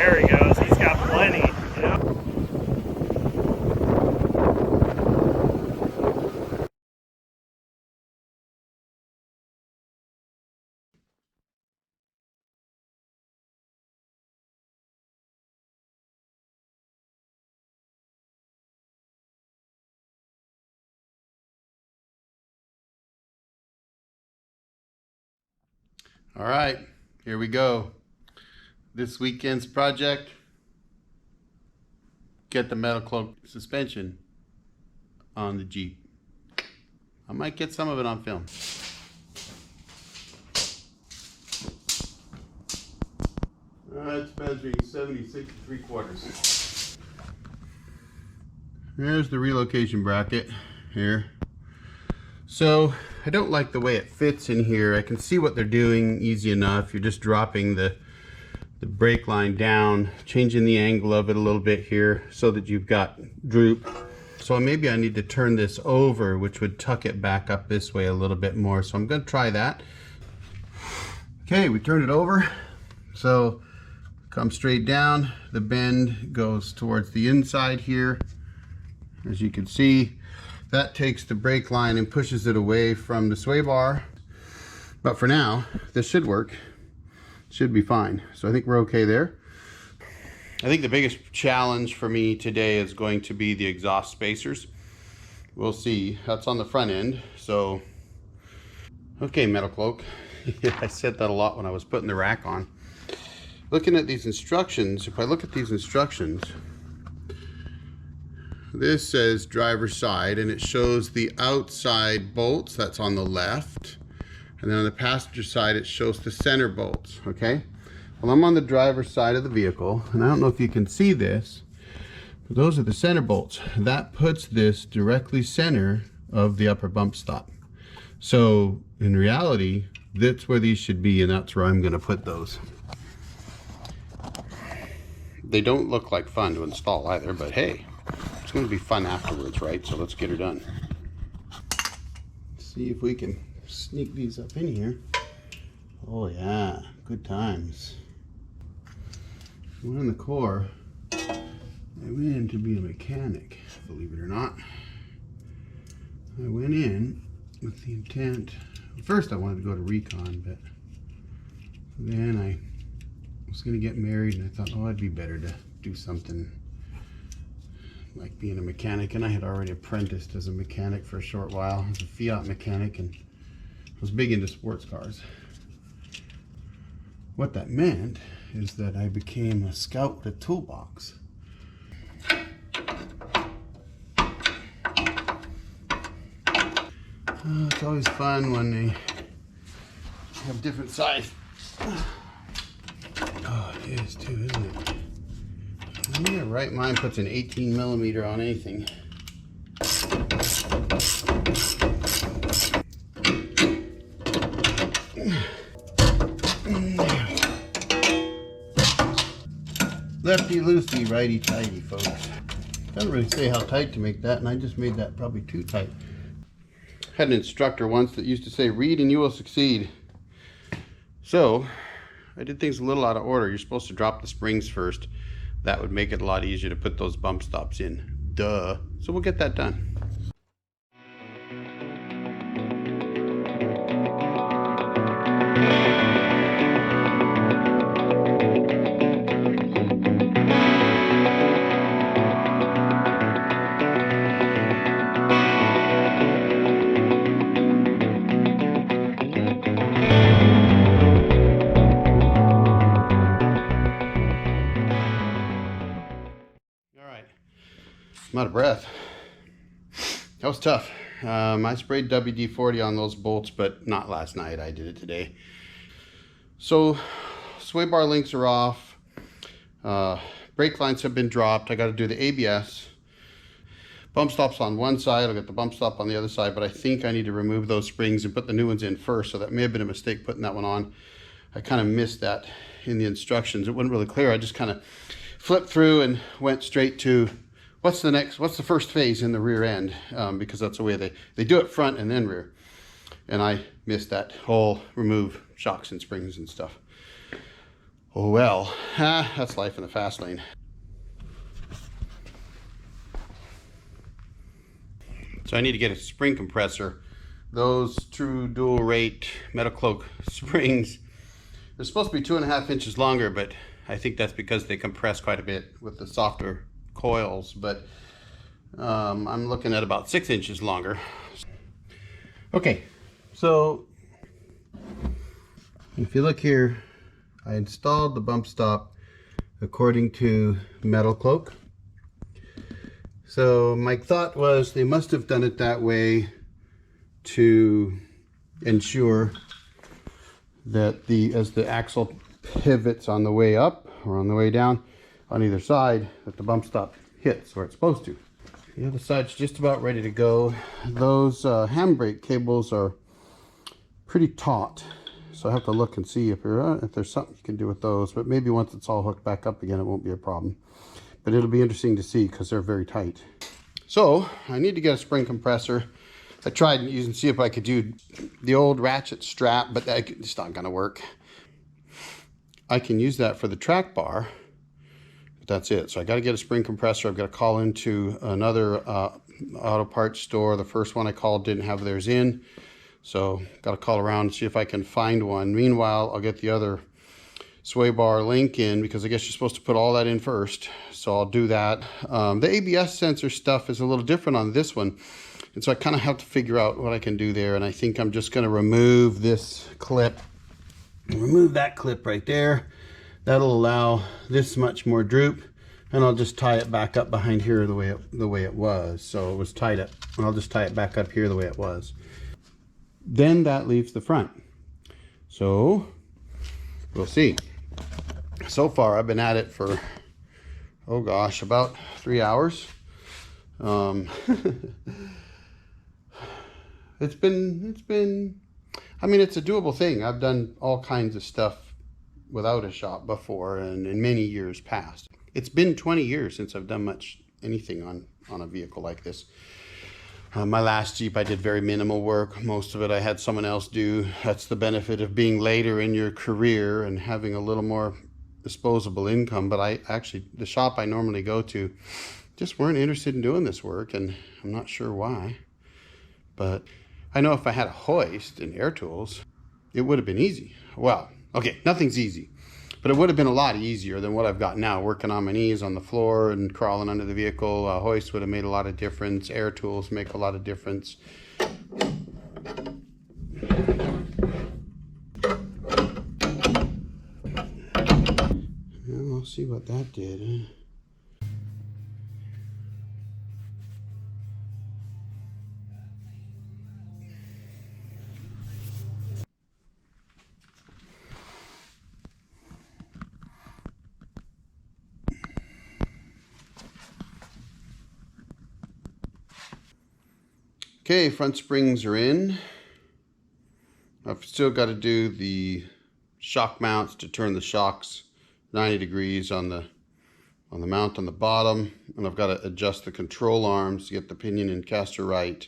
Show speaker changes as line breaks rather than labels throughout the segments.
There he goes. He's got plenty, you know.
All right, here we go. This weekend's project, get the Metalcloak suspension on the Jeep. I might get some of it on film. It's measuring 76 3/4. There's the relocation bracket here. So I don't like the way it fits in here. I can see what they're doing easy enough. You're just dropping the brake line down, changing the angle of it a little bit here so that you've got droop. So maybe I need to turn this over, which would tuck it back up this way a little bit more. So I'm going to try that. Okay, we turned it over. So come straight down. The bend goes towards the inside here. As you can see, that takes the brake line and pushes it away from the sway bar. But for now, this should work. Should be fine. So I think we're okay there. I think the biggest challenge for me today is going to be the exhaust spacers. We'll see. That's on the front end. So, okay, Metalcloak. I said that a lot when I was putting the rack on. Looking at these instructions, if I look at these instructions, this says driver's side, and it shows the outside bolts. That's on the left. And then on the passenger side, it shows the center bolts, okay? Well, I'm on the driver's side of the vehicle, and I don't know if you can see this, but those are the center bolts. That puts this directly center of the upper bump stop. So in reality, that's where these should be, and that's where I'm gonna put those. They don't look like fun to install either, but hey, it's going to be fun afterwards, right? So let's get her done. See if we can sneak these up in here. Oh yeah, good times. When in the core, I went in to be a mechanic, believe it or not. I went in with the intent, first I wanted to go to recon, but then I was going to get married and I thought, oh, it'd be better to do something like being a mechanic. And I had already apprenticed as a mechanic for a short while as a Fiat mechanic, and I was big into sports cars. What that meant is that I became a scout with a toolbox. It's always fun when they have different size. Oh, it is too, isn't it? I'm in the right mind puts an 18mm on anything. Lefty loosey, righty tighty, folks. Doesn't really say how tight to make that, and I just made that probably too tight. Had an instructor once that used to say, read and you will succeed. So I did things a little out of order. You're supposed to drop the springs first. That would make it a lot easier to put those bump stops in. Duh. So we'll get that done. I'm out of breath. That was tough. I sprayed WD-40 on those bolts, but not last night. I did it today. So sway bar links are off. Brake lines have been dropped. I got to do the ABS. Bump stops on one side. I'll get the bump stop on the other side, but I think I need to remove those springs and put the new ones in first. So that may have been a mistake putting that one on. I kind of missed that in the instructions. It wasn't really clear. I just kind of flipped through and went straight to what's the first phase in the rear end, because that's the way they do it, front and then rear. And I missed that whole remove shocks and springs and stuff. Oh well, that's life in the fast lane. So I need to get a spring compressor. Those True Dual Rate Metalcloak springs, they're supposed to be 2.5 inches longer, but I think that's because they compress quite a bit with the softer coils. But I'm looking at about 6 inches longer. Okay, so if you look here, I installed the bump stop according to Metalcloak. So my thought was they must have done it that way to ensure that as the axle pivots on the way up or on the way down on either side, that the bump stop hits where it's supposed to. The other side's just about ready to go. Those handbrake cables are pretty taut, so I have to look and see if there's something you can do with those, but maybe once it's all hooked back up again, it won't be a problem. But it'll be interesting to see because they're very tight. So I need to get a spring compressor. I tried using, see if I could do the old ratchet strap, but it's not gonna work. I can use that for the track bar, but that's it. So I gotta get a spring compressor. I've got to call into another auto parts store. The first one I called didn't have theirs in. So got to call around and see if I can find one. Meanwhile, I'll get the other sway bar link in because I guess you're supposed to put all that in first. So I'll do that. The ABS sensor stuff is a little different on this one. And so I kind of have to figure out what I can do there. And I think I'm just going to remove this clip. Remove that clip right there. That'll allow this much more droop. And I'll just tie it back up behind here the way it was. So it was tied up. And I'll just tie it back up here the way it was. Then that leaves the front. So we'll see. So far I've been at it for, oh gosh, about 3 hours. It's been, I mean, it's a doable thing. I've done all kinds of stuff without a shop before and in many years past. It's been 20 years since I've done anything on a vehicle like this. My last Jeep, I did very minimal work. Most of it I had someone else do. That's the benefit of being later in your career and having a little more disposable income. But the shop I normally go to just weren't interested in doing this work, and I'm not sure why. But I know if I had a hoist and air tools, it would have been easy. Well, okay, nothing's easy. But it would have been a lot easier than what I've got now, working on my knees on the floor and crawling under the vehicle. A hoist would have made a lot of difference. Air tools make a lot of difference. Well, we'll see what that did. Okay, front springs are in. I've still got to do the shock mounts to turn the shocks 90 degrees on the mount on the bottom, and I've got to adjust the control arms to get the pinion and caster right,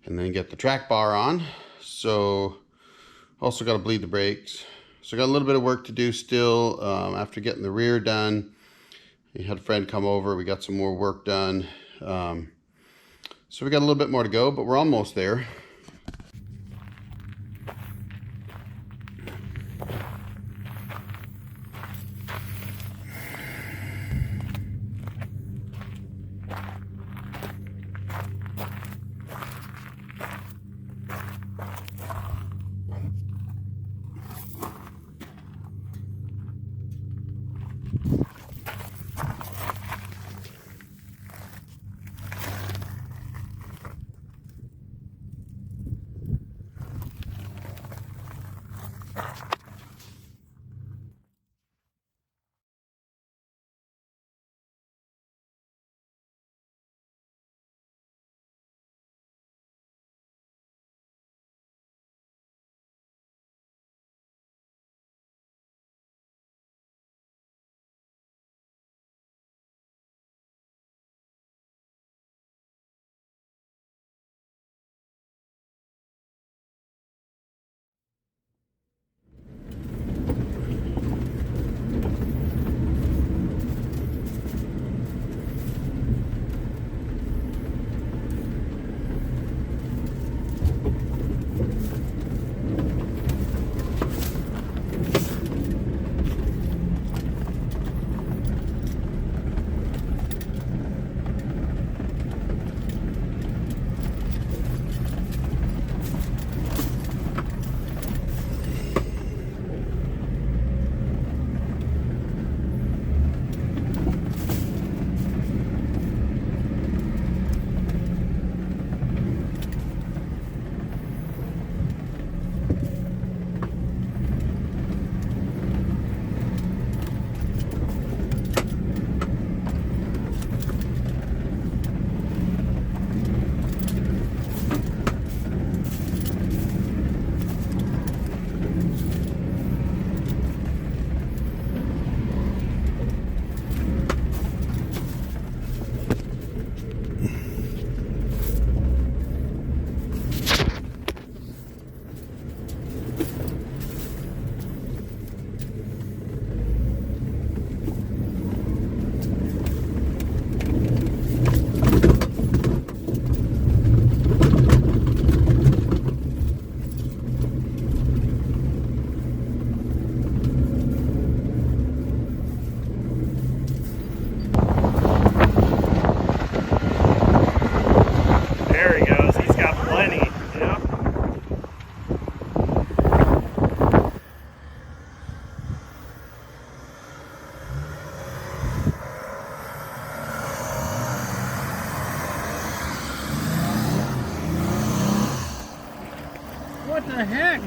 and then get the track bar on. So also got to bleed the brakes. So I got a little bit of work to do still. After getting the rear done, we had a friend come over. We got some more work done. So we got a little bit more to go, but we're almost there.
What the heck?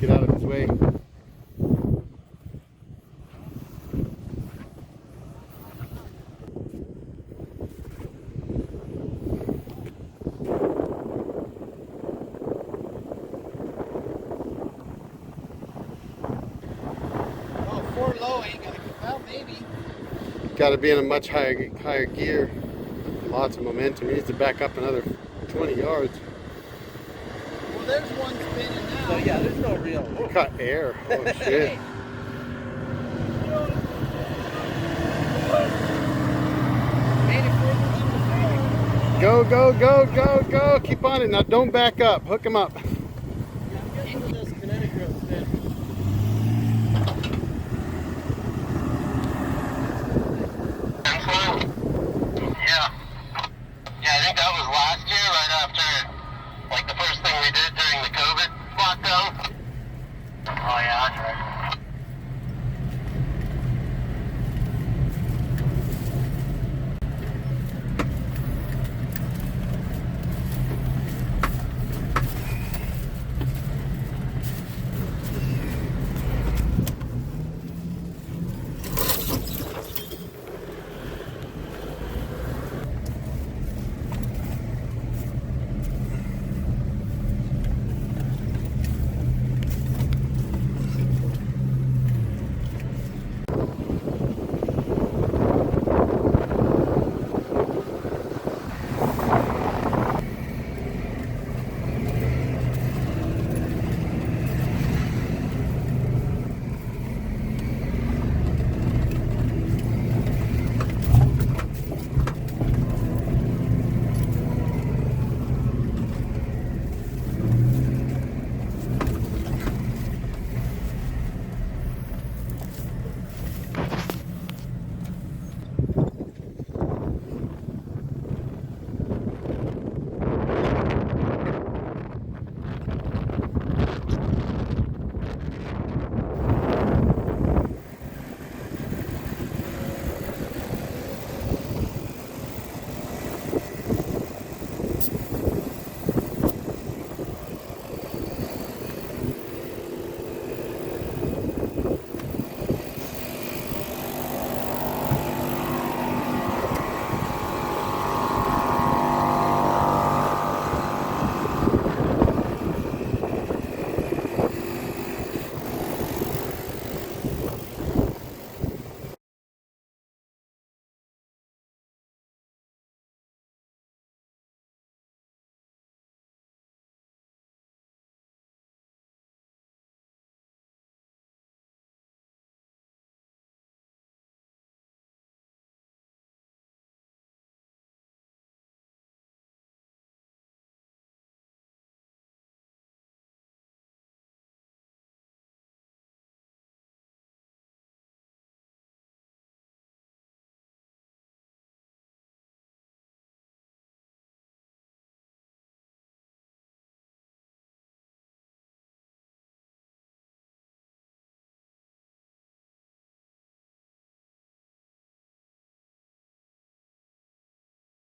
Get out of his way.
Oh, 4 low ain't gonna, well, maybe.
Got to be in a much higher gear. Lots of momentum. He needs to back up another 20 yards.
Well, there's one spinning now.
So yeah, there's no real.
He caught air. Oh shit. Go, go, go, go, go. Keep on it. Now don't back up. Hook him up.